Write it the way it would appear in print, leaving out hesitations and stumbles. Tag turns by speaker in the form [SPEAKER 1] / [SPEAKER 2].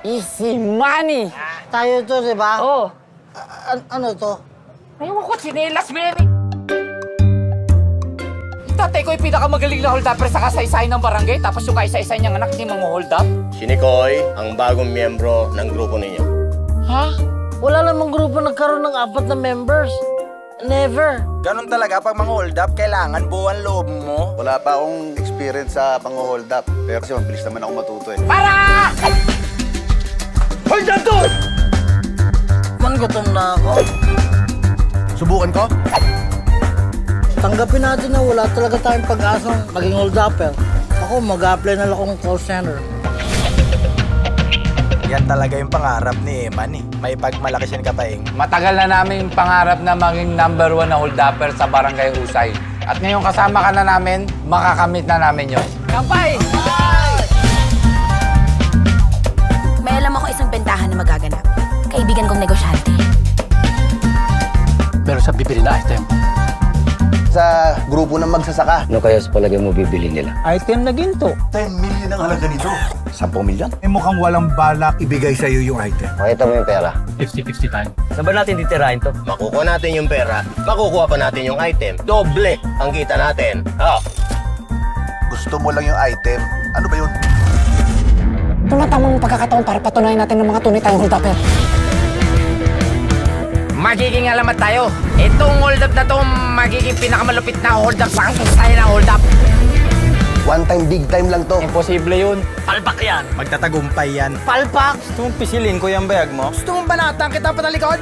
[SPEAKER 1] Easy money!
[SPEAKER 2] Tayo to, di ba?
[SPEAKER 1] Oo.
[SPEAKER 2] Ano to?
[SPEAKER 1] Ayaw ko, chinelas, Mary. Tatay ko yung pinakamagaling na hold upper sa kasaysayan ng barangay, tapos yung kaisa-isa niyang anak hindi mang-hold up.
[SPEAKER 3] Si Nicoy, ang bagong miyembro ng grupo ninyo.
[SPEAKER 2] Ha? Wala namang grupo nagkaroon ng 4 na members. Never.
[SPEAKER 4] Ganon talaga pag mga hold up, kailangan buwan loob mo.
[SPEAKER 5] Wala pa akong experience sa pang-hold up. Pero kasi mabilis naman ako matuto eh.
[SPEAKER 1] Para!
[SPEAKER 5] Hold up to!
[SPEAKER 2] Gutom na ako.
[SPEAKER 5] Subukan ko?
[SPEAKER 2] Tanggapin natin na wala talaga tayong pag-asang maging hold upper. Ako, mag-apply na lang akong call center.
[SPEAKER 4] Yan talaga yung pangarap ni Eman eh. May pagmalaki siyang kataing.
[SPEAKER 6] Matagal na namin pangarap na maging #1 na hold upper sa Barangay Husay. At ngayon kasama ka na namin, makakamit na namin yon.
[SPEAKER 1] Kampay!
[SPEAKER 7] May alam ako isang bentahan na magaganap. Kaibigan kong negosyante.
[SPEAKER 6] Pero sa bibili na item.
[SPEAKER 5] Sa grupo ng magsasaka.
[SPEAKER 3] Ano kaya sa palagay mo bibili nila?
[SPEAKER 1] Item na ginto.
[SPEAKER 5] 10 million ang halaga nito. 10 million?
[SPEAKER 8] Eh mukhang walang balak ibigay sa'yo yung item.
[SPEAKER 3] Pakita mo yung pera.
[SPEAKER 6] 50-50 tayo.
[SPEAKER 3] Saan ba natin titirahin to? Makukuha natin yung pera, makukuha pa natin yung item. Doble ang kita natin. Oh.
[SPEAKER 5] Gusto mo lang yung item. Ano ba yun?
[SPEAKER 1] Tumatamang pagkakataon para patunayan natin ng mga tunay tayong hold upper. Magiging alamat tayo. Itong hold up na to, magiging pinakamalupit na hold up sa kasaysayan ng hold up.
[SPEAKER 5] One time, big time lang to.
[SPEAKER 6] Imposible yun.
[SPEAKER 1] Palpak yan.
[SPEAKER 4] Magtatagumpay yan.
[SPEAKER 1] Palpak!
[SPEAKER 4] Gusto mong pisilin ko yung bayag mo?
[SPEAKER 1] Gusto mong banatan kita patalikod?